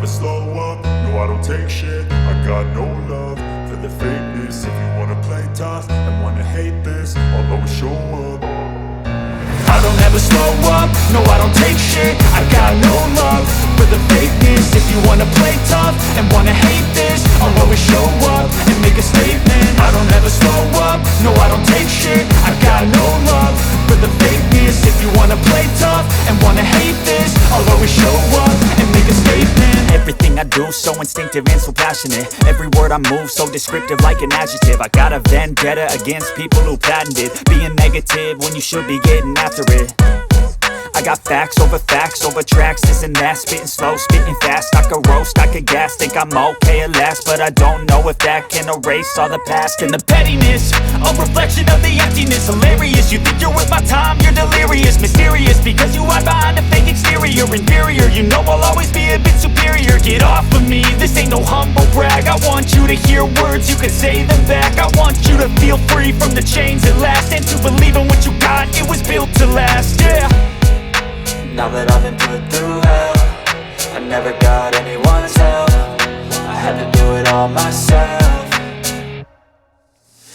slow up, no I don't take shit. I got no love for the fakeness. If you wanna play tough and wanna hate this, I'll always show up. I don't ever slow up, no I don't take shit. I got no love for the fakeness. If you wanna play tough and wanna hate this, I'll always show up and make a statement. I don't ever slow up, no I don't take shit. I got no love for the fakeness. If you wanna play tough and wanna hate this, I'll always show up and make a statement. Everything I do so instinctive and so passionate. Every word I move so descriptive like an adjective. I got a vendetta against people who patented being negative when you should be getting after it. I got facts over tracks, this and that. Spitting slow, spitting fast. I could roast, I could gas. Think I'm okay at last, but I don't know if that can erase all the past. And the pettiness, a reflection of the emptiness. Hilarious, you think you're worth my time, you're delirious. Mysterious, because you hide behind a fake exterior. Inferior, you know I'll always be a bit superior. Get off of me, this ain't no humble brag. I want you to hear words, you can say them back. I want you to feel free from the chains at last, and to believe in what you got, it was built to last, yeah. Now that I've been put through hell, I never got anyone's help. I had to do it all myself.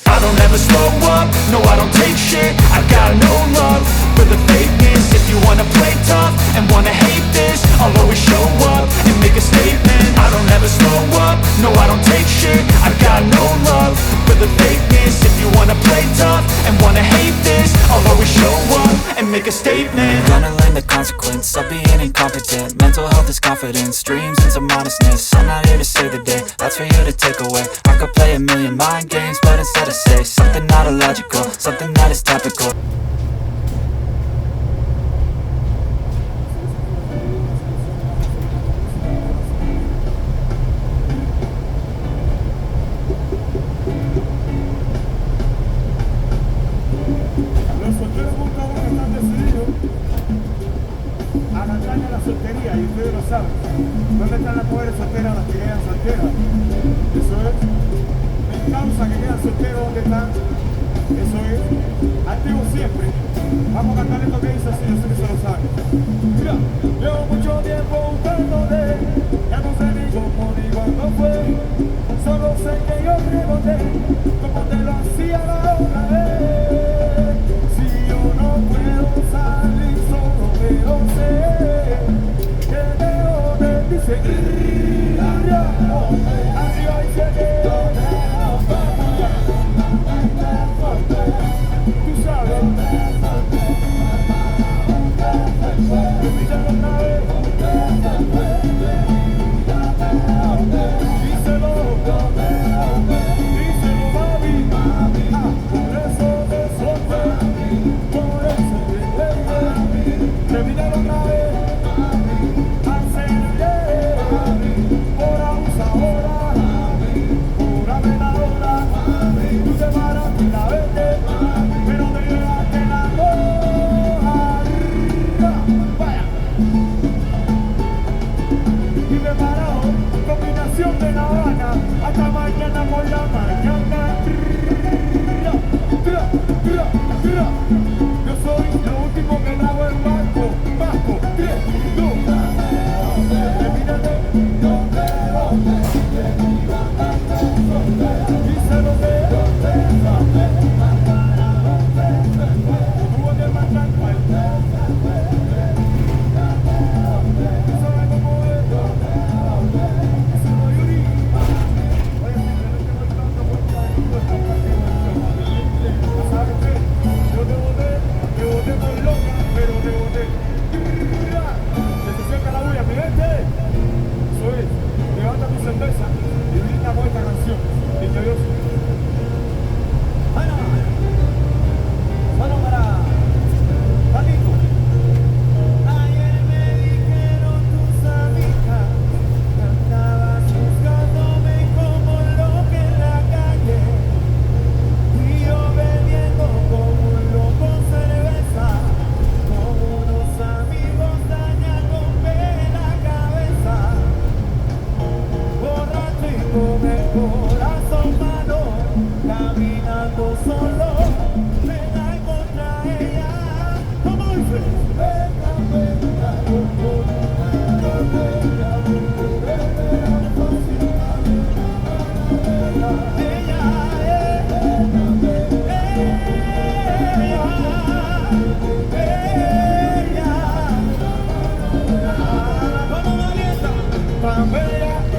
I don't ever slow up, no I don't take shit. I got no love for the fakeness. If you wanna play tough and wanna hate this, I'll always show up and make a statement. I don't ever slow up, no I don't take shit. I got no love for the fakeness. If you wanna play tough and wanna hate this, I'll always show up and make a statement. Gonna learn the consequence of being incompetent. Mental health is confidence, dreams and some honestness. I'm not here to save the day, that's for you to take away. I could play a million mind games, but instead I say something not illogical, something that is topical. Los solteros nunca van a estar decididos a cantar a la soltería, y ustedes lo saben. ¿Dónde están las mujeres solteras, las que quedan solteras? Eso es. Me causa que quedan solteros, ¿dónde están? Eso es. Activos siempre. Vamos a cantar esto que dice así, yo sé que se lo saben. Mira, llevo mucho tiempo buscándote, ya no sé ni cómo ni cuándo fue. Solo sé que yo reboté, como te lo hacía la otra vez. Si yo no puedo salir, solo puedo ser que debo de ti seguir. Arriba y sé que tú sabes. Repítelo una vez. Díselo, díselo, mami. Por eso te solté, por eso te dejé. Repítelo una vez. Hacerle por abusadora, por amenazadora. Tú te paraste y la vete, pero te llevaste la roja. Vaya. Y preparado, combinación de La Habana, hasta mañana por la mañana. Yo soy lo último que trago en barco, vasco, 3, 2, termínate. Díselo que tuvo que marcar cual. ¿Sabes cómo es? Díselo, Yuri. Oye, simplemente no hay tanta vuelta de puerta para que no ¿sabes qué? Yo te boté por loca, pero te boté. Que se seca la bulla, mi gente. Eso es. Levanta tu cerveza y brinda por esta canción. Niño Dios. Bueno, solo para Patito. Ayer me dijeron tus amigas, cantabas buscándome como loco en la calle, y yo bebiendo como un loco cerveza, como unos amigos dañándome la cabeza, borracho y con el corazón malo, caminando solo, me da contra ella. ¿Cómo dice? Venga, venga, venga, venga, venga, venga.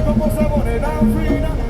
como sabores tan fina.